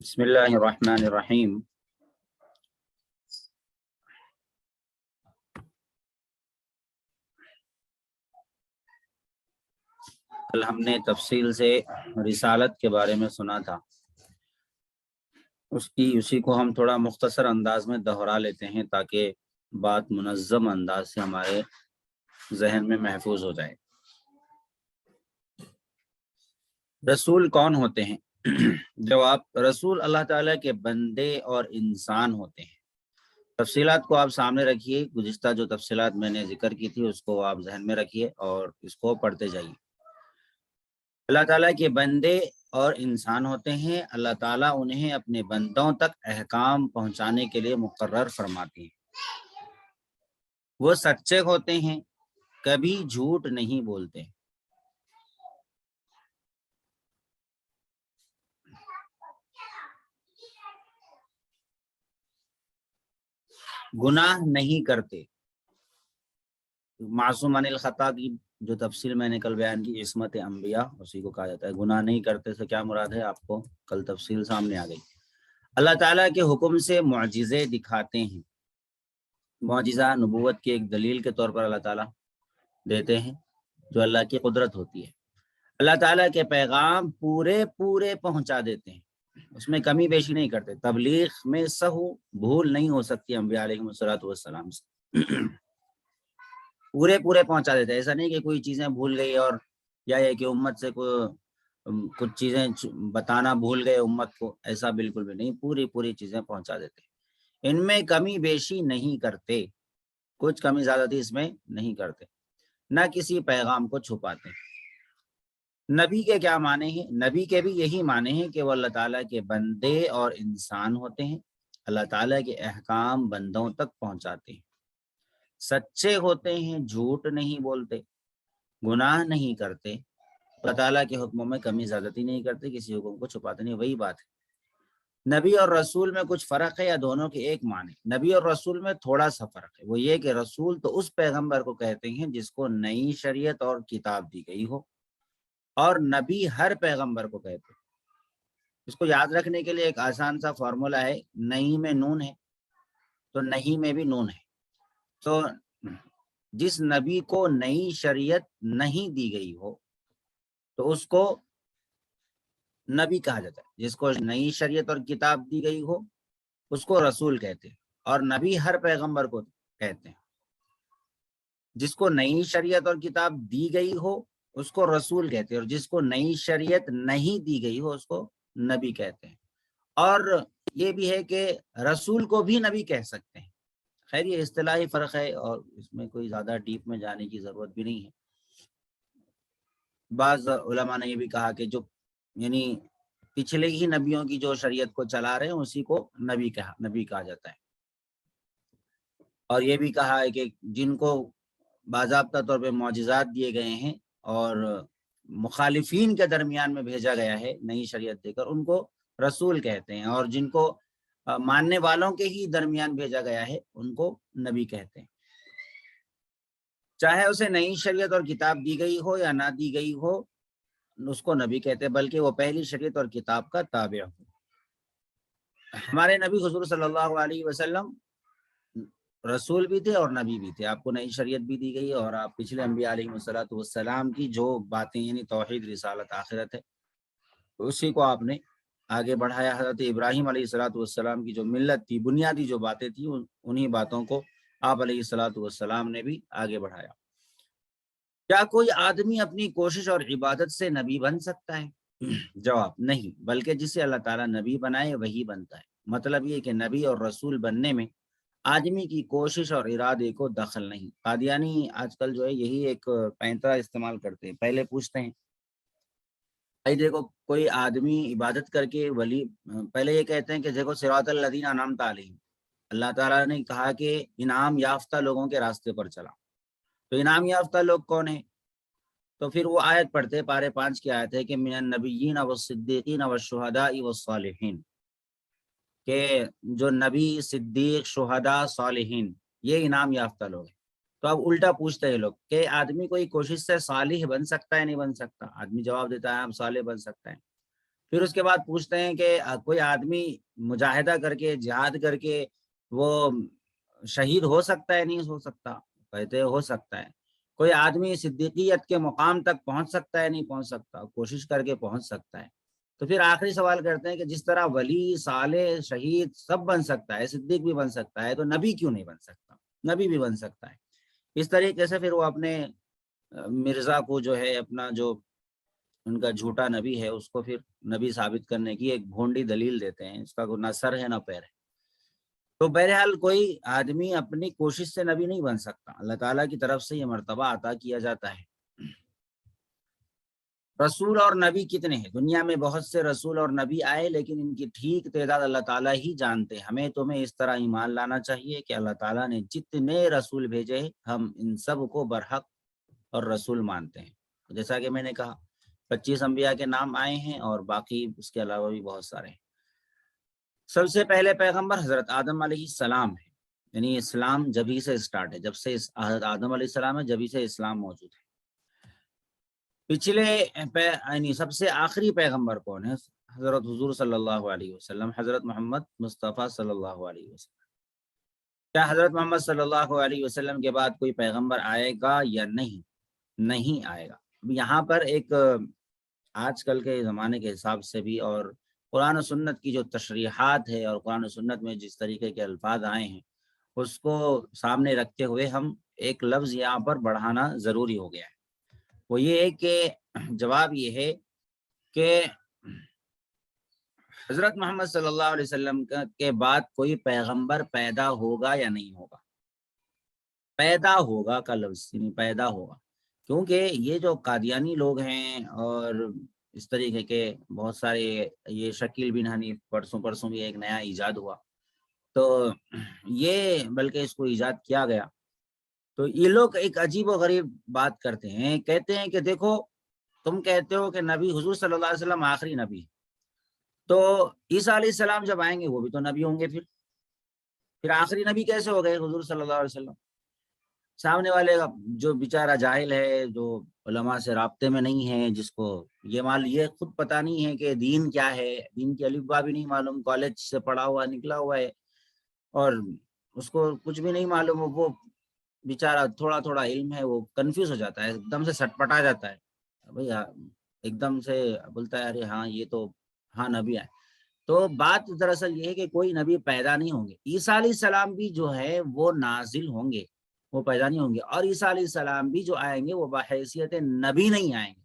بسم اللہ الرحمن الرحیم۔ کل ہم نے تفصیل سے رسالت کے بارے میں سنا تھا، اسی کو ہم تھوڑا مختصر انداز میں دہرا لیتے ہیں تاکہ بات منظم انداز سے ہمارے ذہن میں محفوظ ہو جائے۔ رسول کون ہوتے ہیں؟ جواب، رسول اللہ تعالیٰ کے بندے اور انسان ہوتے ہیں۔ تفصیلات کو آپ سامنے رکھیے، گزشتہ جو تفصیلات میں نے ذکر کی تھی اس کو آپ ذہن میں رکھیے اور اس کو پڑھتے جائیے۔ اللہ تعالیٰ کے بندے اور انسان ہوتے ہیں۔ اللہ تعالیٰ انہیں اپنے بندوں تک احکام پہنچانے کے لیے مقرر فرماتے ہیں۔ وہ سچے ہوتے ہیں، کبھی جھوٹ نہیں بولتے۔ گناہ نہیں کرتے۔ معصوم عن الخطا کی جو تفصیل میں نے کل بیان کی، عصمت انبیاء اسی کو کہا جاتا ہے۔ گناہ نہیں کرتے سے کیا مراد ہے، آپ کو کل تفصیل سامنے آ گئی۔ اللہ تعالیٰ کے حکم سے معجزے دکھاتے ہیں۔ معجزہ نبوت کی ایک دلیل کے طور پر اللہ تعالیٰ دیتے ہیں، جو اللہ کی قدرت ہوتی ہے۔ اللہ تعالیٰ کے پیغام پورے پہنچا دیتے ہیں، اس میں کمی بیشی نہیں کرتے۔ تبلیغ میں سہو بھول نہیں ہو سکتی انبیاء علیہ الصلوۃ والسلام سے۔ پورے پہنچا دیتے ہیں۔ ایسا نہیں کہ کوئی چیزیں بھول گئی اور یا یہ کہ امت سے کچھ چیزیں بتانا بھول گئے امت کو، ایسا بالکل بھی نہیں، پوری چیزیں پہنچا دیتے ہیں۔ ان میں کمی بیشی نہیں کرتے، کچھ کمی زیادتی اس میں نہیں کرتے، نہ کسی پیغام کو چھپاتے۔ نبی کے کیا معنی ہیں؟ نبی کے بھی یہی معنی ہیں کہ وہ اللہ تعالیٰ کے بندے اور انسان ہوتے ہیں، اللہ تعالیٰ کے احکام بندوں تک پہنچاتے ہیں، سچے ہوتے ہیں، جھوٹ نہیں بولتے، گناہ نہیں کرتے، اللہ تعالیٰ کے حکموں میں کمی زیادتی نہیں کرتے، کسی حکم کو چھپاتے نہیں۔ وہی بات ہے۔ نبی اور رسول میں کچھ فرق ہے یا دونوں کے ایک معنی؟ نبی اور رسول میں تھوڑا سا فرق ہے، وہ یہ کہ رسول تو اس پیغمبر کو کہتے ہیں جس کو نئی شریعت اور کتاب دی گئی ہو، اور نبی ہر پیغمبر کو کہتے ہیں۔ اس کو یاد رکھنے کے لیے ایک آسان سا فارمولا ہے، نئی میں نون ہے تو نہیں میں بھی نون ہے۔ تو جس نبی کو نئی شریعت نہیں دی گئی ہو تو اس کو نبی کہا جاتا ہے، جس کو نئی شریعت اور کتاب دی گئی ہو اس کو رسول کہتے ہیں، اور نبی ہر پیغمبر کو کہتے ہیں۔ جس کو نئی شریعت اور کتاب دی گئی ہو اس کو رسول کہتے ہیں، اور جس کو نئی شریعت نہیں دی گئی ہو اس کو نبی کہتے ہیں۔ اور یہ بھی ہے کہ رسول کو بھی نبی کہہ سکتے ہیں۔ خیر یہ اصطلاحی فرق ہے اور اس میں کوئی زیادہ ڈیپ میں جانے کی ضرورت بھی نہیں ہے۔ بعض علماء نے یہ بھی کہا کہ جو یعنی پچھلے ہی نبیوں کی جو شریعت کو چلا رہے ہیں اسی کو نبی کہا جاتا ہے۔ اور یہ بھی کہا ہے کہ جن کو باضابطہ طور پہ معجزات دیے گئے ہیں اور مخالفین کے درمیان میں بھیجا گیا ہے نئی شریعت دے کر، ان کو رسول کہتے ہیں، اور جن کو ماننے والوں کے ہی درمیان بھیجا گیا ہے ان کو نبی کہتے ہیں۔ چاہے اسے نئی شریعت اور کتاب دی گئی ہو یا نہ دی گئی ہو اس کو نبی کہتے ہیں، بلکہ وہ پہلی شریعت اور کتاب کا تابع ہو۔ ہمارے نبی حضور صلی اللہ علیہ وسلم رسول بھی تھے اور نبی بھی تھے۔ آپ کو نئی شریعت بھی دی گئی اور آپ پچھلے انبیاء علیہ الصلوۃ والسلام کی جو باتیں یعنی توحید، رسالت، آخرت ہے اسی کو آپ نے آگے بڑھایا۔ حضرت ابراہیم علیہ الصلوۃ والسلام کی جو ملت تھی، بنیادی جو باتیں تھیں، انہی باتوں کو آپ علیہ الصلوۃ والسلام نے بھی آگے بڑھایا۔ کیا کوئی آدمی اپنی کوشش اور عبادت سے نبی بن سکتا ہے؟ جواب، نہیں، بلکہ جسے اللہ تعالیٰ نبی بنائے وہی بنتا ہے۔ مطلب یہ کہ نبی اور رسول بننے میں آدمی کی کوشش اور ارادے کو دخل نہیں۔ قادیانی آج کل جو ہے یہی ایک پینترا استعمال کرتے ہیں، پہلے پوچھتے ہیں دیکھو کوئی آدمی عبادت کر کے ولی، پہلے یہ کہتے ہیں کہ دیکھو صراط الذین انعمت علیہم، اللہ تعالیٰ نے کہا کہ انعام یافتہ لوگوں کے راستے پر چلا، تو انعام یافتہ لوگ کون ہیں؟ تو پھر وہ آیت پڑھتے، پارے 5 کی آیت ہے کہ من النبیین والصدیقین والشہداء والصالحین، کہ جو نبی، صدیق، شہداء، صالحین یہ انعام یافتہ لوگ ہیں۔ تو اب الٹا پوچھتے ہیں لوگ کہ آدمی کوئی کوشش سے صالح بن سکتا ہے نہیں بن سکتا؟ آدمی جواب دیتا ہے آپ صالح بن سکتا ہے۔ پھر اس کے بعد پوچھتے ہیں کہ کوئی آدمی مجاہدہ کر کے جہاد کر کے وہ شہید ہو سکتا ہے نہیں ہو سکتا؟ کہتے ہیں ہو سکتا ہے۔ کوئی آدمی صدیقیت کے مقام تک پہنچ سکتا ہے نہیں پہنچ سکتا؟ کوشش کر کے پہنچ سکتا ہے۔ تو پھر آخری سوال کرتے ہیں کہ جس طرح ولی صالح شہید سب بن سکتا ہے، صدیق بھی بن سکتا ہے، تو نبی کیوں نہیں بن سکتا؟ نبی بھی بن سکتا ہے۔ اس طریقے سے پھر وہ اپنے مرزا کو جو ہے اپنا جو ان کا جھوٹا نبی ہے اس کو پھر نبی ثابت کرنے کی ایک بھونڈی دلیل دیتے ہیں، اس کا کوئی نہ سر ہے نہ پیر ہے۔ تو بہرحال کوئی آدمی اپنی کوشش سے نبی نہیں بن سکتا، اللہ تعالیٰ کی طرف سے یہ مرتبہ عطا کیا جاتا ہے۔ رسول اور نبی کتنے ہیں؟ دنیا میں بہت سے رسول اور نبی آئے، لیکن ان کی ٹھیک تعداد اللہ تعالیٰ ہی جانتے ہیں۔ ہمیں تمہیں اس طرح ایمان لانا چاہیے کہ اللہ تعالیٰ نے جتنے رسول بھیجے ہم ان سب کو برحق اور رسول مانتے ہیں۔ جیسا کہ میں نے کہا 25 انبیاء کے نام آئے ہیں اور باقی اس کے علاوہ بھی بہت سارے ہیں۔ سب سے پہلے پیغمبر حضرت آدم علیہ السلام ہے، یعنی اسلام جبھی سے اسٹارٹ ہے، جب سے حضرت آدم علیہ السلام ہے جبھی سے اسلام موجود ہے۔ پچھلے یعنی سب سے آخری پیغمبر کون ہے؟ حضرت حضور صلی اللہ علیہ وسلم، حضرت محمد مصطفیٰ صلی اللہ علیہ وسلم۔ کیا حضرت محمد صلی اللہ علیہ وسلم کے بعد کوئی پیغمبر آئے گا یا نہیں؟ نہیں آئے گا۔ یہاں پر ایک آج کل کے زمانے کے حساب سے بھی اور قرآن و سنت کی جو تشریحات ہے اور قرآن و سنت میں جس طریقے کے الفاظ آئے ہیں اس کو سامنے رکھتے ہوئے ہم ایک لفظ یہاں پر بڑھانا ضروری ہو گیا ہے۔ وہ یہ ہے کہ جواب یہ ہے کہ حضرت محمد صلی اللہ علیہ وسلم کے بعد کوئی پیغمبر پیدا ہوگا یا نہیں ہوگا؟ پیدا ہوگا کا لفظ یعنی پیدا ہوگا، کیونکہ یہ جو قادیانی لوگ ہیں اور اس طریقے کے بہت سارے، یہ شکیل بن حنیف پرسوں بھی ایک نیا ایجاد ہوا، تو یہ بلکہ اس کو ایجاد کیا گیا، تو یہ لوگ ایک عجیب و غریب بات کرتے ہیں، کہتے ہیں کہ دیکھو تم کہتے ہو کہ نبی حضور صلی اللہ علیہ وسلم آخری نبی، تو عیسیٰ علیہ السلام جب آئیں گے وہ بھی تو نبی ہوں گے، پھر آخری نبی کیسے ہو گئے حضور صلی اللہ علیہ وسلم؟ سامنے والے جو بیچارہ جاہل ہے، جو علماء سے رابطے میں نہیں ہے، جس کو یہ خود پتہ نہیں ہے کہ دین کیا ہے، دین کی الف با بھی نہیں معلوم، کالج سے پڑھا ہوا نکلا ہوا ہے اور اس کو کچھ بھی نہیں معلوم، وہ بیچارہ تھوڑا تھوڑا علم ہے، وہ کنفیوز ہو جاتا ہے، ایک دم سے سٹپٹا جاتا ہے، بھئی ایک دم سے بولتا ہے ارے ہاں یہ تو ہاں نبی آئے۔ تو بات دراصل یہ ہے کہ کوئی نبی پیدا نہیں ہوں گے، عیسیٰ علیہ السلام بھی جو ہے وہ نازل ہوں گے، وہ پیدا نہیں ہوں گے، اور عیسیٰ علیہ السلام بھی جو آئیں گے وہ بحیثیت نبی نہیں آئیں گے،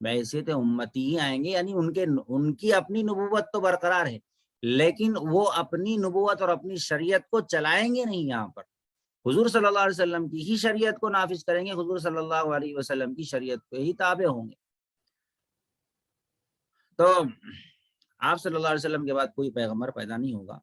بحیثیت امتی ہی آئیں گے، یعنی ان کی اپنی نبوت تو برقرار ہے لیکن وہ اپنی نبوت اور اپنی شریعت کو چلائیں گے نہیں، یہاں پر حضور صلی اللہ علیہ وسلم کی ہی شریعت کو نافذ کریں گے، حضور صلی اللہ علیہ وسلم کی شریعت پہ ہی تابع ہوں گے۔ تو آپ صلی اللہ علیہ وسلم کے بعد کوئی پیغمبر پیدا نہیں ہوگا،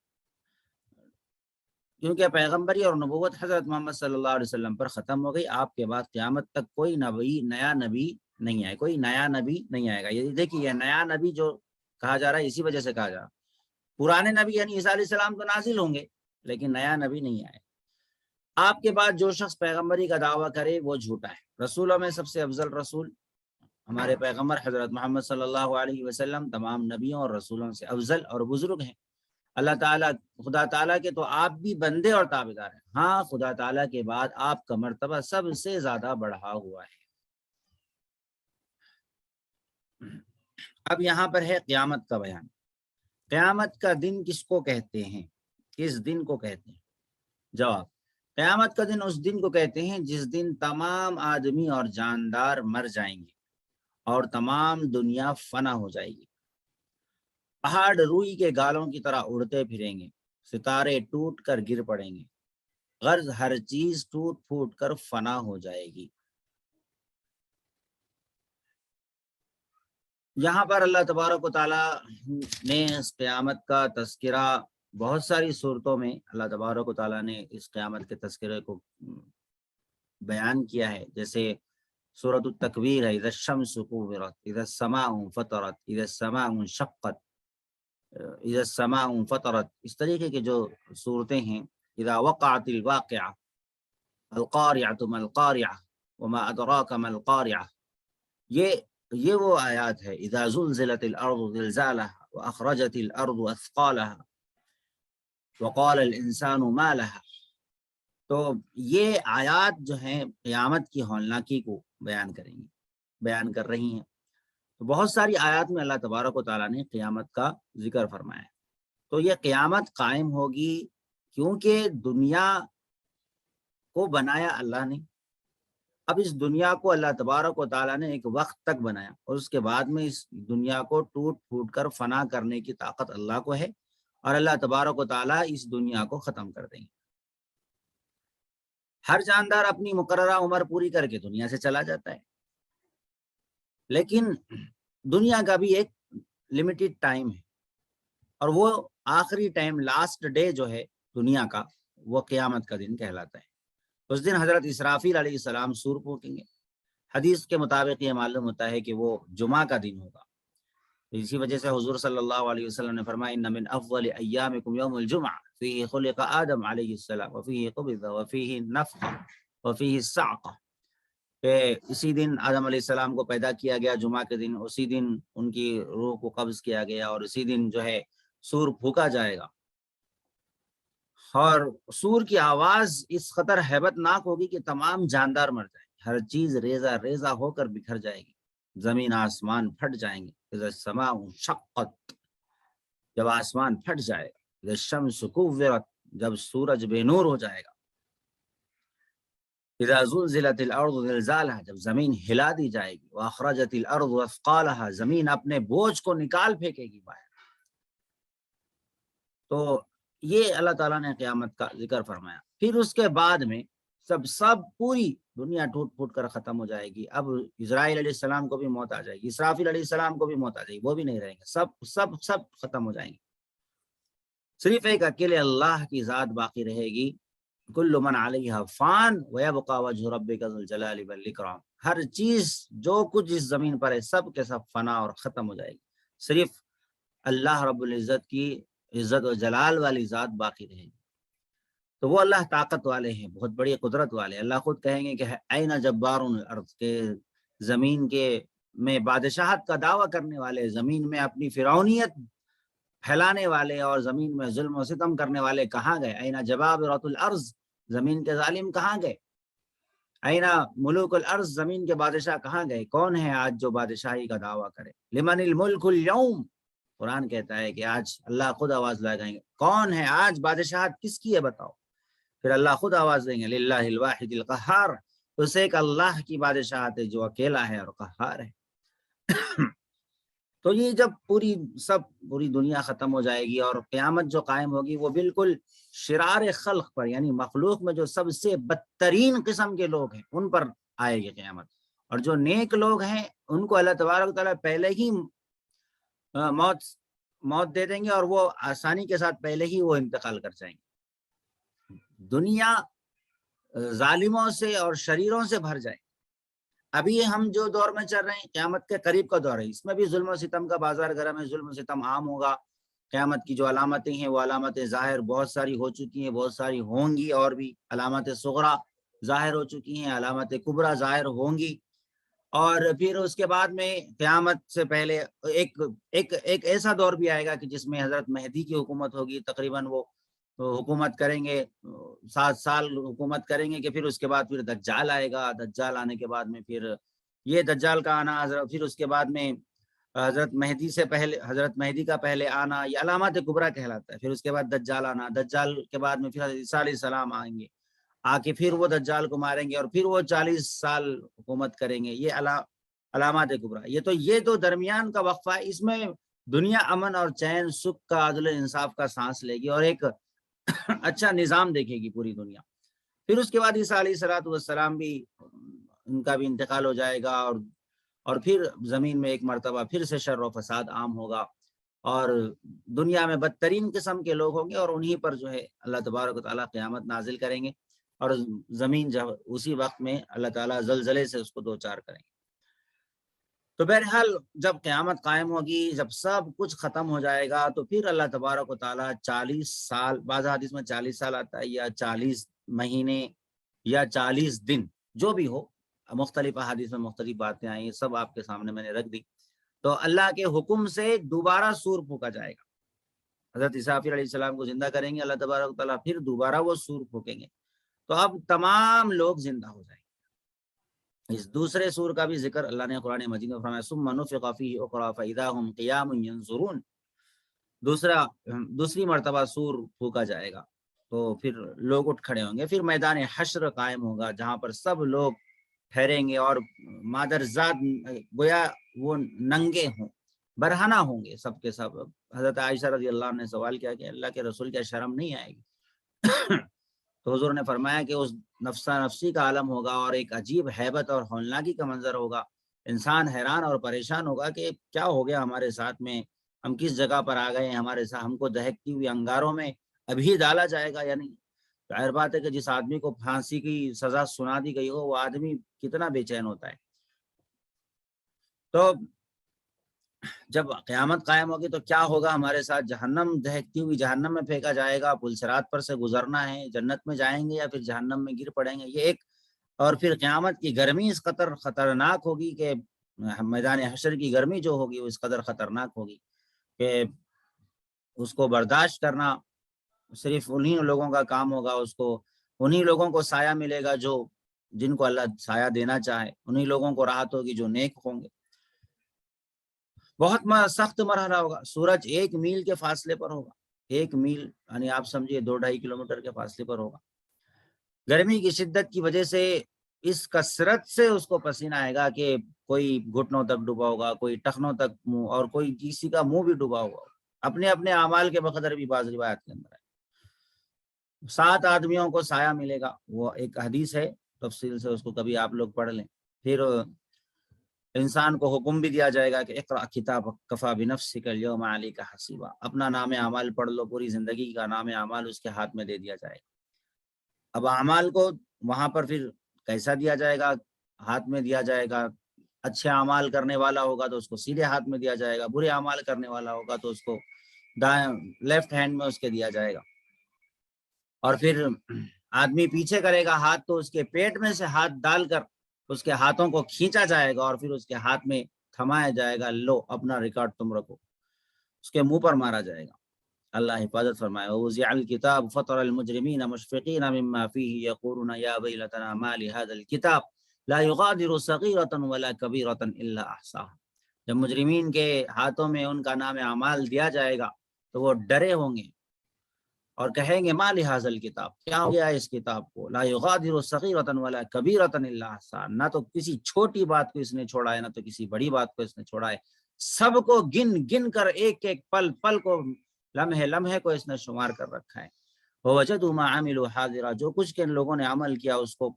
کیونکہ پیغمبری اور نبوت حضرت محمد صلی اللہ علیہ وسلم پر ختم ہو گئی۔ آپ کے بعد قیامت تک کوئی نیا نبی نہیں آئے، کوئی نیا نبی نہیں آئے گا۔ یہ دیکھیے نیا نبی جو کہا جا رہا ہے اسی وجہ سے کہا جا رہا ہے، پرانے نبی یعنی عیسیٰ علیہ السلام تو نازل ہوں گے لیکن نیا نبی نہیں آئے۔ آپ کے بعد جو شخص پیغمبری کا دعویٰ کرے وہ جھوٹا ہے۔ رسولوں میں سب سے افضل رسول ہمارے پیغمبر حضرت محمد صلی اللہ علیہ وسلم تمام نبیوں اور رسولوں سے افضل اور بزرگ ہیں۔ اللہ تعالیٰ خدا تعالیٰ کے تو آپ بھی بندے اور تابعدار ہیں، ہاں خدا تعالیٰ کے بعد آپ کا مرتبہ سب سے زیادہ بڑھا ہوا ہے۔ اب یہاں پر ہے قیامت کا بیان۔ قیامت کا دن کس کو کہتے ہیں؟ کس دن کو کہتے ہیں؟ جواب، قیامت کا دن اس دن کو کہتے ہیں جس دن تمام آدمی اور جاندار مر جائیں گے اور تمام دنیا فنا ہو جائے گی، پہاڑ روئی کے گالوں کی طرح اڑتے پھریں گے، ستارے ٹوٹ کر گر پڑیں گے، غرض ہر چیز ٹوٹ پھوٹ کر فنا ہو جائے گی۔ یہاں پر اللہ تبارک و تعالیٰ نے اس قیامت کا تذکرہ بہت ساری صورتوں میں اللہ تبارک و تعالیٰ نے اس قیامت کے تذکرے کو بیان کیا ہے، جیسے سورۃ التکویر ہے، اذا الشمس کورت، اذا السماء فطرت، اذا السماء انشقت، اذا السماء فطرت، اس طریقے کے جو صورتیں ہیں، اذا وقعت الواقعہ، القارعۃ ما القارعہ وما ادراک ما القارعہ، یہ یہ وہ آیات ہے اذا زلزلت الارض زلزالها واخرجت الارض اثقالها وقال الانسان ما لها. تو یہ آیات جو ہیں قیامت کی ہولناکی کو بیان کریں گی، بیان کر رہی ہیں. تو بہت ساری آیات میں اللہ تبارک و تعالیٰ نے قیامت کا ذکر فرمایا ہے. تو یہ قیامت قائم ہوگی کیونکہ دنیا کو بنایا اللہ نے. اب اس دنیا کو اللہ تبارک و تعالیٰ نے ایک وقت تک بنایا اور اس کے بعد میں اس دنیا کو ٹوٹ پھوٹ کر فنا کرنے کی طاقت اللہ کو ہے، اور اللہ تبارک و تعالیٰ اس دنیا کو ختم کر دیں گے. ہر جاندار اپنی مقررہ عمر پوری کر کے دنیا سے چلا جاتا ہے، لیکن دنیا کا بھی ایک لمیٹڈ ٹائم ہے، اور وہ آخری ٹائم، لاسٹ ڈے جو ہے دنیا کا، وہ قیامت کا دن کہلاتا ہے. اس دن حضرت اسرافیل علیہ السلام سور پھونکیں گے. حدیث کے مطابق یہ معلوم ہوتا ہے کہ وہ جمعہ کا دن ہوگا. اسی وجہ سے حضور صلی اللہ علیہ وسلم نے فرمایا ان من افضل ایامکم یوم الجمعہ فیہ خلق آدم علیہ السلام وفیہ قبض وفیہ نفخ وفیہ الصعقہ، کہ اسی دن آدم علیہ السلام کو پیدا کیا گیا جمعہ کے دن، اسی دن ان کی روح کو قبض کیا گیا، اور اسی دن جو ہے سور پھونکا جائے گا. اور سور کی آواز اس قدر ہیبت ناک ہوگی کہ تمام جاندار مر جائیں گے، ہر چیز ریزہ ریزہ ہو کر بکھر جائے گی، زمین آسمان پھٹ جائیں گے. اذا السماء انشقت، جب آسمان پھٹ جائے گا. اذا الشمس کورت، جب سورج بے نور ہو جائے گا. اذا زلزلت الارض زلزالها، جب زمین ہلا دی جائے گی. واخرجت الارض اثقالها، زمین اپنے بوجھ کو نکال پھینکے گی باہر. تو یہ اللہ تعالیٰ نے قیامت کا ذکر فرمایا. پھر اس کے بعد میں سب پوری دنیا ٹوٹ پھوٹ کر ختم ہو جائے گی. اب اسرائیل علیہ السلام کو بھی موت آ جائے گی، اسرافیل علیہ السلام کو بھی موت آ جائے گی، وہ بھی نہیں رہیں گے، سب ختم ہو جائیں گے. صرف ایک اکیلے اللہ کی ذات باقی رہے گی. کل من علیہا فان ویبقى وجہ ربک ذو الجلال والاکرام. ہر چیز جو کچھ اس زمین پر ہے سب کے سب فنا اور ختم ہو جائے گی. صرف اللہ رب العزت کی عزت و جلال والی ذات باقی رہے گی. تو وہ اللہ طاقت والے ہیں، بہت بڑی قدرت والے. اللہ خود کہیں گے کہ این جبار الارض، کے زمین کے میں بادشاہت کا دعویٰ کرنے والے، زمین میں اپنی فرعونیت پھیلانے والے اور زمین میں ظلم و ستم کرنے والے کہاں گئے؟ این جبابرۃ الارض، زمین کے ظالم کہاں گئے؟ این ملوک الارض، زمین کے بادشاہ کہاں گئے؟ کون ہے آج جو بادشاہی کا دعویٰ کرے؟ لمن الملک اليوم، قرآن کہتا ہے کہ آج اللہ خود آواز لگائیں گے، کون ہے آج بادشاہت کس کی ہے بتاؤ؟ پھر اللہ خود آواز دیں گے للہ الواحد القہار، اس ایک اللہ کی بادشاہت ہے جو اکیلا ہے اور قہار ہے. تو یہ جب پوری دنیا ختم ہو جائے گی اور قیامت جو قائم ہوگی وہ بالکل شرار خلق پر، یعنی مخلوق میں جو سب سے بدترین قسم کے لوگ ہیں ان پر آئے گی قیامت. اور جو نیک لوگ ہیں ان کو اللہ تبارک و تعالیٰ پہلے ہی موت دے دیں گے، اور وہ آسانی کے ساتھ پہلے ہی وہ انتقال کر جائیں گے. دنیا ظالموں سے اور شریروں سے بھر جائے. ابھی ہم جو دور میں چل رہے ہیں قیامت کے قریب کا دور ہے، اس میں بھی ظلم و ستم کا بازار گرم ہے، ظلم و ستم عام ہوگا. قیامت کی جو علامتیں ہیں وہ علامتیں ظاہر بہت ساری ہو چکی ہیں، بہت ساری ہوں گی، اور بھی علامت صغرا ظاہر ہو چکی ہیں، علامت کبرا ظاہر ہوں گی. اور پھر اس کے بعد میں قیامت سے پہلے ایک ایسا دور بھی آئے گا کہ جس میں حضرت مہدی کی حکومت ہوگی. تقریباً وہ حکومت کریں گے 7 سال حکومت کریں گے، کہ پھر اس کے بعد پھر دجال آئے گا. دجال آنے کے بعد میں پھر یہ دجال کا آنا، پھر اس کے بعد میں حضرت مہدی کا پہلے آنا، یہ علامات کبریٰ کہلاتا ہے. پھر اس کے بعد دجال آنا، دجال کے بعد میں پھر عیسیٰ علیہ السلام آئیں گے، آ کے پھر وہ دجال کو ماریں گے اور پھر وہ 40 سال حکومت کریں گے. یہ علامات کبریٰ. یہ تو درمیان کا وقفہ ہے، اس میں دنیا امن اور چین، سکھ کا، عدل انصاف کا سانس لے گی اور ایک اچھا نظام دیکھے گی پوری دنیا. پھر اس کے بعد عیسیٰ علیہ السلام بھی، ان کا بھی انتقال ہو جائے گا، اور پھر زمین میں ایک مرتبہ پھر سے شر و فساد عام ہوگا، اور دنیا میں بدترین قسم کے لوگ ہوں گے، اور انہی پر جو ہے اللہ تبارک و تعالیٰ قیامت نازل کریں گے، اور زمین جب اسی وقت میں اللہ تعالیٰ زلزلے سے اس کو دوچار کریں گے. تو بہرحال جب قیامت قائم ہوگی، جب سب کچھ ختم ہو جائے گا، تو پھر اللہ تبارک و تعالیٰ 40 سال، بعض حدیث میں 40 سال آتا ہے، یا 40 مہینے یا 40 دن، جو بھی ہو، مختلف احادیث میں مختلف باتیں آئی، سب آپ کے سامنے میں نے رکھ دی۔ تو اللہ کے حکم سے دوبارہ سور پھونکا جائے گا، حضرت اسرافیل علیہ السلام کو زندہ کریں گے اللہ تبارک و تعالیٰ، پھر دوبارہ وہ سور پھونکیں گے، تو اب تمام لوگ زندہ ہو جائیں گے۔ اس دوسرے سور کا بھی ذکر اللہ نے قرآن مجید میں فرمایا، ثم نفخ فیہ اخری فاذا هم قیام ینظرون، دوسری مرتبہ سور پھونکا جائے گا تو پھر لوگ اٹھ کھڑے ہوں گے، پھر میدان حشر قائم ہوگا جہاں پر سب لوگ ٹھہریں گے اور مادرزاد گویا وہ ننگے ہوں، برہنہ ہوں گے سب کے سب۔ حضرت عائشہ رضی اللہ عنہ نے سوال کیا کہ اللہ کے رسول کیا شرم نہیں آئے گی؟ تو حضور نے فرمایا کہ اس نفسا نفسی کا عالم ہوگا اور ایک عجیب ہیبت اور ہولناکی کا منظر ہوگا، انسان حیران اور پریشان ہوگا کہ کیا ہو گیا ہمارے ساتھ میں، ہم کس جگہ پر آ گئے ہیں، ہمارے ساتھ ہم کو دہکتی ہوئی انگاروں میں ابھی ڈالا جائے گا یا نہیں۔ ظاہر بات ہے کہ جس آدمی کو پھانسی کی سزا سنا دی گئی ہو وہ آدمی کتنا بے چین ہوتا ہے۔ تو جب قیامت قائم ہوگی تو کیا ہوگا ہمارے ساتھ، جہنم دہکتی ہوئی جہنم میں پھینکا جائے گا، پل صراط پر سے گزرنا ہے، جنت میں جائیں گے یا پھر جہنم میں گر پڑیں گے، یہ ایک۔ اور پھر قیامت کی گرمی اس قدر خطرناک ہوگی کہ میدان حشر کی گرمی جو ہوگی وہ اس قدر خطرناک ہوگی کہ اس کو برداشت کرنا صرف انہی لوگوں کا کام ہوگا، اس کو انہی لوگوں کو سایہ ملے گا جو جن کو اللہ سایہ دینا چاہے، انہی لوگوں کو راحت ہوگی جو نیک ہوں گے۔ بہت سخت مرحلہ ہوگا، سورج 1 میل کے فاصلے پر ہوگا، 1 میل یعنی آپ سمجھیے 2-2.5 کلومیٹر کے فاصلے پر ہوگا۔ گرمی کی شدت کی وجہ سے اس کثرت سے اس کو پسینہ آئے گا کہ کوئی گھٹنوں تک ڈوبا ہوگا، کوئی ٹخنوں تک منہ، اور کوئی کسی کا منہ بھی ڈوبا ہوا، اپنے اپنے اعمال کے بقدر بھی بعض روایات کے اندر ہے۔ 7 آدمیوں کو سایہ ملے گا، وہ ایک حدیث ہے، تفصیل سے اس کو کبھی آپ لوگ پڑھ لیں۔ پھر انسان کو حکم بھی دیا جائے گا کہ اقرأ کتابک کفی بنفسک اليوم علیک حسیبا، اپنا نام اعمال پڑھ لو، پوری زندگی کا نام اعمال اس کے ہاتھ میں دے دیا جائے گا۔ اب اعمال کو وہاں پر پھر کیسا دیا جائے گا، ہاتھ میں دیا جائے گا، اچھے اعمال کرنے والا ہوگا تو اس کو سیدھے ہاتھ میں دیا جائے گا، برے اعمال کرنے والا ہوگا تو اس کو دائیں لیفٹ ہینڈ میں اس کے دیا جائے گا۔ اور پھر آدمی پیچھے کرے گا ہاتھ تو اس کے پیٹ میں سے ہاتھ ڈال کر اس کے ہاتھوں کو کھینچا جائے گا اور پھر اس کے ہاتھ میں تھمایا جائے گا، لو اپنا ریکارڈ تم رکھو، اس کے منہ پر مارا جائے گا۔ اللہ حفاظت فرمائے۔ ووضع الکتاب فطر المجرمین مشفقین مما فیہ یقولون یا ویلتنا ما لهذا الکتاب لا یغادر صغیرۃ ولا کبیرۃ الا احصاها، جب مجرمین کے ہاتھوں میں ان کا نام اعمال دیا جائے گا تو وہ ڈرے ہوں گے اور کہیں گے ما لهذا الکتاب، کیا ہو گیا اس کتاب کو، لا یغادر صغیرۃ ولا کبیرۃ الا احصاها، نہ تو کسی چھوٹی بات کو اس نے چھوڑا ہے نہ تو کسی بڑی بات کو اس نے چھوڑا ہے، سب کو گن گن کر ایک ایک پل پل کو، لمحے لمحے کو اس نے شمار کر رکھا ہے۔ وَوَجَدُوا مَا عَمِلُوا حَاضِرًا، جو کچھ کے لوگوں نے عمل کیا اس کو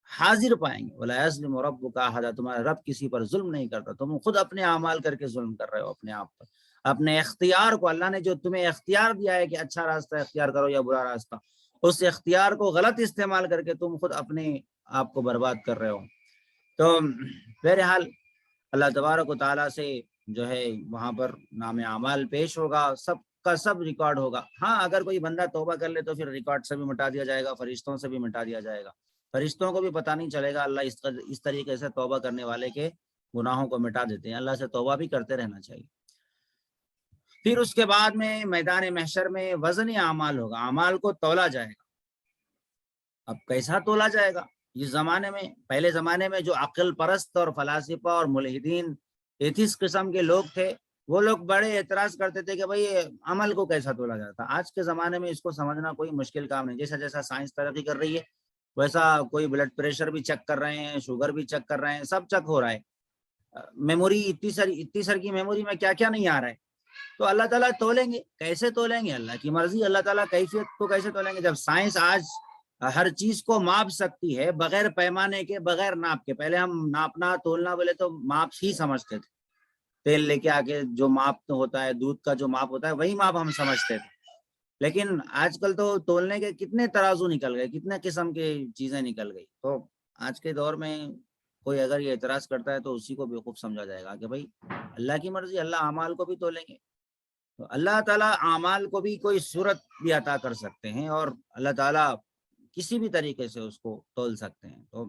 حاضر پائیں گے۔ وَلَا يَظْلِمُ رَبُّكَ أَحَدًا، تمہارا رب کسی پر ظلم نہیں کرتا، تم خود اپنے اعمال کر کے ظلم کر رہے ہو اپنے آپ پر، اپنے اختیار کو، اللہ نے جو تمہیں اختیار دیا ہے کہ اچھا راستہ اختیار کرو یا برا راستہ، اس اختیار کو غلط استعمال کر کے تم خود اپنے آپ کو برباد کر رہے ہو۔ تو بہرحال اللہ تبارک و تعالیٰ سے جو ہے وہاں پر نام اعمال پیش ہوگا، سب کا سب ریکارڈ ہوگا۔ ہاں اگر کوئی بندہ توبہ کر لے تو پھر ریکارڈ سے بھی مٹا دیا جائے گا، فرشتوں سے بھی مٹا دیا جائے گا، فرشتوں کو بھی پتہ نہیں چلے گا۔ اللہ اس طریقے سے توبہ کرنے والے کے گناہوں کو مٹا دیتے ہیں، اللہ سے توبہ بھی کرتے رہنا چاہیے۔ پھر اس کے بعد میں میدان محشر میں وزن اعمال ہوگا، اعمال کو تولا جائے گا۔ اب کیسا تولا جائے گا؟ اس زمانے میں، پہلے زمانے میں جو عقل پرست اور فلاسفہ اور ملحدین ایتھیس قسم کے لوگ تھے، وہ لوگ بڑے اعتراض کرتے تھے کہ بھئی عمل کو کیسا تولا جاتا۔ آج کے زمانے میں اس کو سمجھنا کوئی مشکل کام نہیں، جیسا جیسا سائنس ترقی کر رہی ہے ویسا کوئی بلڈ پریشر بھی چیک کر رہے ہیں، شوگر بھی چیک کر رہے ہیں، سب چیک ہو رہا ہے۔ میموری اتنی سر کی میموری میں کیا کیا نہیں آ رہا ہے۔ تو اللہ تعالیٰ تولیں گے، کیسے تولیں گے؟ اللہ کی مرضی، اللہ تعالیٰ کیفیت کو کیسے تولیں گے؟ جب سائنس آج ہر چیز کو ماپ سکتی ہے بغیر پیمانے کے، بغیر ناپ کے۔ پہلے ہم ناپنا تولنا بولے تو ماپ ہی سمجھتے تھے، تیل لے کے آگے جو ماپ ہوتا ہے، دودھ کا جو ماپ ہوتا ہے وہی ماپ ہم سمجھتے تھے۔ لیکن آج کل تو تولنے کے کتنے ترازو نکل گئے، کتنے قسم کی چیزیں نکل گئی۔ تو آج کے دور میں کوئی اگر یہ اعتراض کرتا ہے تو اسی کو بیوقوف سمجھا جائے گا کہ بھائی اللہ کی مرضی، اللہ اعمال کو بھی تولیں گے۔ تو اللہ تعالیٰ اعمال کو بھی کوئی صورت بھی عطا کر سکتے ہیں اور اللہ تعالیٰ کسی بھی طریقے سے اس کو تول سکتے ہیں۔ تو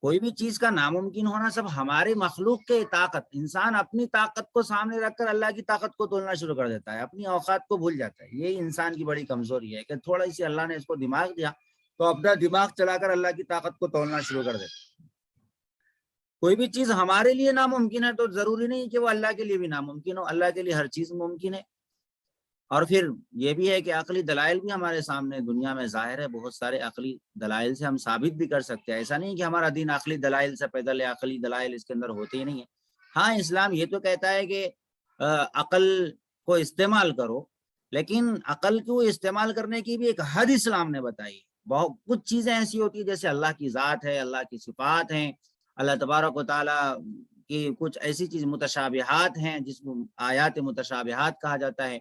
کوئی بھی چیز کا ناممکن ہونا سب ہمارے مخلوق کے طاقت، انسان اپنی طاقت کو سامنے رکھ کر اللہ کی طاقت کو تولنا شروع کر دیتا ہے، اپنی اوقات کو بھول جاتا ہے. یہی انسان کی بڑی کمزوری ہے کہ تھوڑا سی اللہ نے اس کو دماغ دیا تو اپنا دماغ چلا کر اللہ کی طاقت کو تولنا شروع کر دیتا ہے. کوئی بھی چیز ہمارے لیے ناممکن ہے تو ضروری نہیں کہ وہ اللہ کے لیے بھی ناممکن ہو. اللہ کے لیے ہر چیز ممکن ہے. اور پھر یہ بھی ہے کہ عقلی دلائل بھی ہمارے سامنے دنیا میں ظاہر ہے، بہت سارے عقلی دلائل سے ہم ثابت بھی کر سکتے ہیں. ایسا نہیں کہ ہمارا دین عقلی دلائل سے پیدل ہے، عقلی دلائل اس کے اندر ہوتے ہی نہیں ہیں. ہاں، اسلام یہ تو کہتا ہے کہ عقل کو استعمال کرو، لیکن عقل کو استعمال کرنے کی بھی ایک حد اسلام نے بتائی. بہت کچھ چیزیں ایسی ہوتی ہیں جیسے اللہ کی ذات ہے، اللہ کی صفات ہیں، اللہ تبارک و تعالیٰ کی کچھ ایسی چیز متشابہات ہیں جس کو آیات متشابہات کہا جاتا ہے.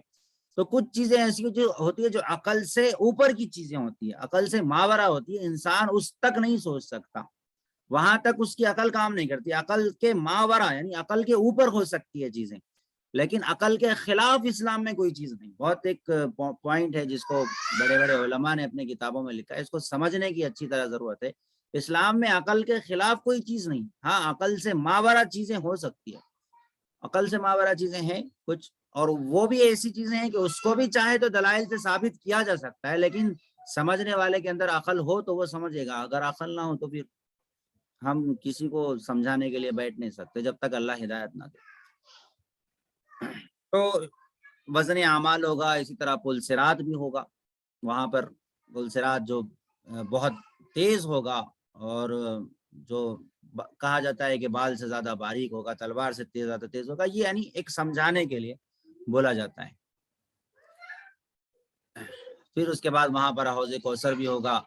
تو کچھ چیزیں ایسی جو ہوتی ہے جو عقل سے اوپر کی چیزیں ہوتی ہے، عقل سے ماورا ہوتی ہے، انسان اس تک نہیں سوچ سکتا، وہاں تک اس کی عقل کام نہیں کرتی. عقل کے ماورا یعنی عقل کے اوپر ہو سکتی ہے چیزیں، لیکن عقل کے خلاف اسلام میں کوئی چیز نہیں. بہت ایک پوائنٹ ہے جس کو بڑے بڑے علماء نے اپنے کتابوں میں لکھا ہے، اس کو سمجھنے کی اچھی طرح ضرورت ہے. اسلام میں عقل کے خلاف کوئی چیز نہیں. ہاں، عقل سے ماورا چیزیں ہو سکتی ہے، عقل سے ماورا چیزیں ہیں کچھ، اور وہ بھی ایسی چیزیں ہیں کہ اس کو بھی چاہے تو دلائل سے ثابت کیا جا سکتا ہے، لیکن سمجھنے والے کے اندر عقل ہو تو وہ سمجھے گا. اگر عقل نہ ہو تو پھر ہم کسی کو سمجھانے کے لیے بیٹھ نہیں سکتے جب تک اللہ ہدایت نہ دے. تو وزن اعمال ہوگا، اسی طرح پل صراط بھی ہوگا. وہاں پر پل صراط جو بہت تیز ہوگا اور جو کہا جاتا ہے کہ بال سے زیادہ باریک ہوگا، تلوار سے زیادہ تیز ہوگا، یہ یعنی ایک سمجھانے کے لیے بولا جاتا ہے. پھر اس کے بعد وہاں پر حوض کوثر بھی ہوگا.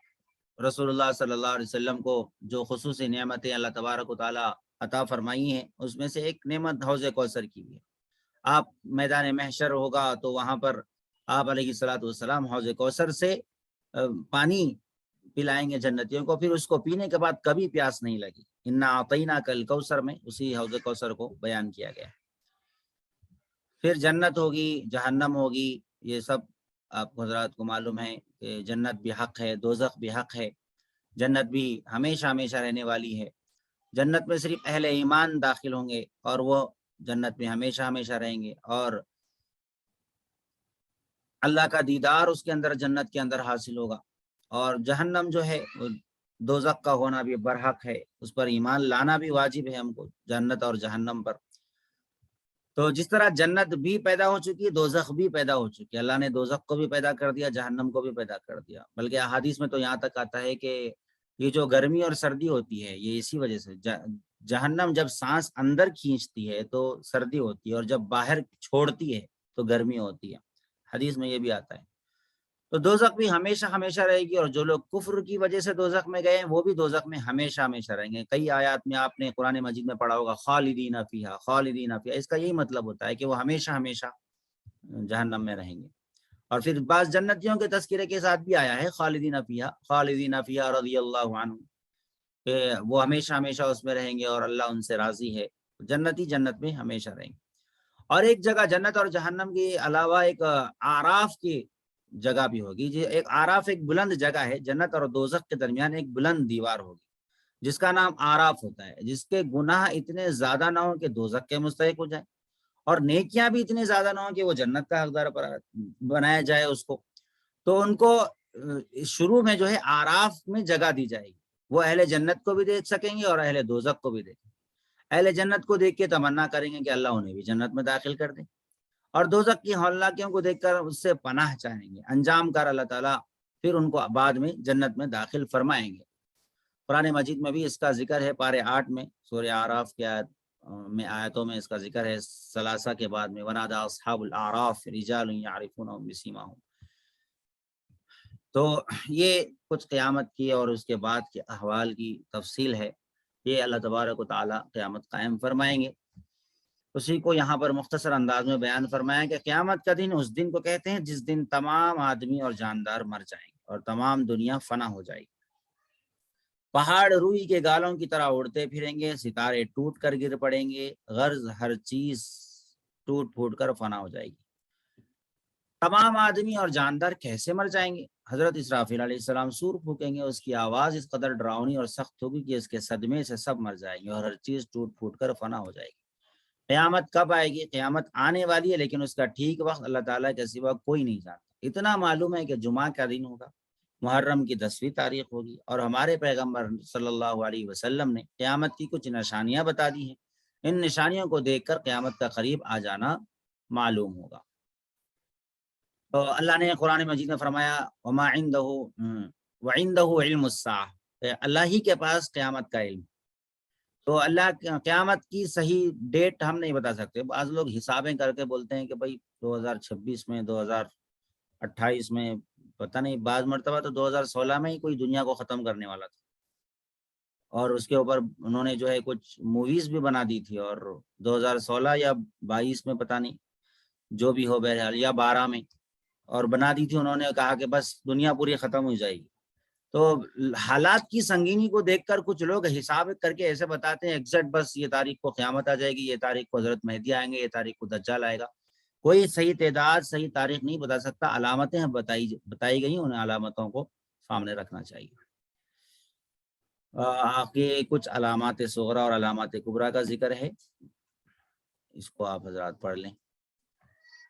رسول اللہ صلی اللہ علیہ وسلم کو جو خصوصی نعمتیں اللہ تبارک و تعالیٰ عطا فرمائی ہیں اس میں سے ایک نعمت حوض کوثر کی بھی ہے. آپ میدان محشر ہوگا تو وہاں پر آپ علیہ الصلوۃ والسلام حوض کوثر سے پانی پلائیں گے جنتیوں کو، پھر اس کو پینے کے بعد کبھی پیاس نہیں لگی. انا اعطیناک الکوثر میں اسی حوض کوثر کو بیان کیا گیا. پھر جنت ہوگی، جہنم ہوگی. یہ سب آپ حضرات کو معلوم ہے کہ جنت بھی حق ہے، دوزخ بھی حق ہے. جنت بھی ہمیشہ ہمیشہ رہنے والی ہے. جنت میں صرف اہل ایمان داخل ہوں گے اور وہ جنت میں ہمیشہ ہمیشہ رہیں گے، اور اللہ کا دیدار اس کے اندر جنت کے اندر حاصل ہوگا. اور جہنم جو ہے وہ دوزخ کا ہونا بھی برحق ہے، اس پر ایمان لانا بھی واجب ہے ہم کو، جنت اور جہنم پر. تو جس طرح جنت بھی پیدا ہو چکی ہے، دوزخ بھی پیدا ہو چکی ہے. اللہ نے دوزخ کو بھی پیدا کر دیا، جہنم کو بھی پیدا کر دیا. بلکہ احادیث میں تو یہاں تک آتا ہے کہ یہ جو گرمی اور سردی ہوتی ہے یہ اسی وجہ سے، جہنم جب سانس اندر کھینچتی ہے تو سردی ہوتی ہے، اور جب باہر چھوڑتی ہے تو گرمی ہوتی ہے. حدیث میں یہ بھی آتا ہے. تو دوزخ بھی ہمیشہ ہمیشہ رہے گی، اور جو لوگ کفر کی وجہ سے دوزخ میں گئے ہیں وہ بھی دوزخ میں ہمیشہ ہمیشہ رہیں گے. کئی آیات میں آپ نے قرآن مجید میں پڑھا ہوگا خالدین فیہا خالدین فیہا، اس کا یہی مطلب ہوتا ہے کہ وہ ہمیشہ ہمیشہ جہنم میں رہیں گے. اور پھر بعض جنتیوں کے تذکرے کے ساتھ بھی آیا ہے خالدین فیہا رضی اللہ عنہ، کہ وہ ہمیشہ ہمیشہ اس میں رہیں گے اور اللہ ان سے راضی ہے. جنتی جنت میں ہمیشہ رہیں گے. اور ایک جگہ جنت اور جہنم کے علاوہ ایک اعراف کی جگہ بھی ہوگی. ایک اعراف ایک بلند جگہ ہے، جنت اور دوزخ کے درمیان ایک بلند دیوار ہوگی جس کا نام اعراف ہوتا ہے. جس کے گناہ اتنے زیادہ نہ ہوں کہ دوزخ کے مستحق ہو جائے، اور نیکیاں بھی اتنی زیادہ نہ ہوں کہ وہ جنت کا حقدار بنایا جائے اس کو. تو ان کو شروع میں جو ہے اعراف میں جگہ دی جائے گی. وہ اہل جنت کو بھی دیکھ سکیں گے اور اہل دوزخ کو بھی دیکھیں گے. اہل جنت کو دیکھ کے تمنا کریں گے کہ اللہ انہیں بھی جنت میں داخل کر دے، اور دوزخ کی ہولناکیوں کو دیکھ کر اس سے پناہ چاہیں گے. انجام کار اللہ تعالیٰ پھر ان کو بعد میں جنت میں داخل فرمائیں گے. قرآن مجید میں بھی اس کا ذکر ہے. پارے 8 میں سورہ اعراف کی آیتوں میں اس کا ذکر ہے. 33 کے بعد میں ونادى اصحاب الاعراف رجال يعرفونهم بسيماهم. تو یہ کچھ قیامت کی اور اس کے بعد کے احوال کی تفصیل ہے. یہ اللہ تبارک و تعالیٰ قیامت قائم فرمائیں گے. اسی کو یہاں پر مختصر انداز میں بیان فرمایا کہ قیامت کا دن اس دن کو کہتے ہیں جس دن تمام آدمی اور جاندار مر جائیں گے اور تمام دنیا فنا ہو جائے گی. پہاڑ روئی کے گالوں کی طرح اڑتے پھریں گے، ستارے ٹوٹ کر گر پڑیں گے، غرض ہر چیز ٹوٹ پھوٹ کر فنا ہو جائے گی. تمام آدمی اور جاندار کیسے مر جائیں گے؟ حضرت اسرافیل علیہ السلام سور پھونکیں گے، اس کی آواز اس قدر ڈراؤنی اور سخت ہوگی کہ اس کے صدمے سے سب مر جائیں گے اور ہر چیز ٹوٹ پھوٹ کر فنا ہو جائے گی۔ قیامت کب آئے گی؟ قیامت آنے والی ہے، لیکن اس کا ٹھیک وقت اللہ تعالیٰ کے سوا کوئی نہیں جانتا۔ اتنا معلوم ہے کہ جمعہ کا دن ہوگا، محرم کی 10ویں تاریخ ہوگی، اور ہمارے پیغمبر صلی اللہ علیہ وسلم نے قیامت کی کچھ نشانیاں بتا دی ہیں۔ ان نشانیوں کو دیکھ کر قیامت کا قریب آ جانا معلوم ہوگا۔ تو اللہ نے قرآن مجید میں فرمایا وما عنده وعنده علم الساعہ، اللہ ہی کے پاس قیامت کا علم۔ تو اللہ قیامت کی صحیح ڈیٹ ہم نہیں بتا سکتے۔ بعض لوگ حسابیں کر کے بولتے ہیں کہ بھائی 2026 میں، 2028 میں، پتہ نہیں، بعض مرتبہ تو 2016 میں ہی کوئی دنیا کو ختم کرنے والا تھا، اور اس کے اوپر انہوں نے جو ہے کچھ موویز بھی بنا دی تھی، اور 2016 یا 22 میں پتہ نہیں جو بھی ہو، بہرحال یا 12 میں، اور بنا دی تھی۔ انہوں نے کہا کہ بس دنیا پوری ختم ہو جائے گی۔ تو حالات کی سنگینی کو دیکھ کر کچھ لوگ حساب کر کے ایسے بتاتے ہیں ایگزیکٹ، بس یہ تاریخ کو قیامت آ جائے گی، یہ تاریخ کو حضرت مہدی آئیں گے، یہ تاریخ کو دجال آئے گا۔ کوئی صحیح تعداد، صحیح تاریخ نہیں بتا سکتا۔ علامتیں بتائی گئی، انہیں علامتوں کو سامنے رکھنا چاہیے۔ آگے کچھ علامات صغریٰ اور علامات کبریٰ کا ذکر ہے، اس کو آپ حضرات پڑھ لیں،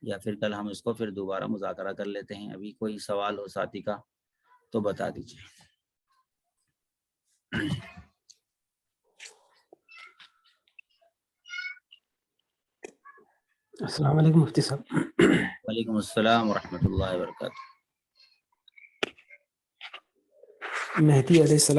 یا پھر کل ہم اس کو پھر دوبارہ مذاکرہ کر لیتے ہیں۔ ابھی کوئی سوال ہو ساتھی کا تو بتا دیجیے۔ السلام علیکم مفتی صاحب۔ وعلیکم السلام ورحمۃ اللہ وبرکاتہ۔ مہدی علیہ السلام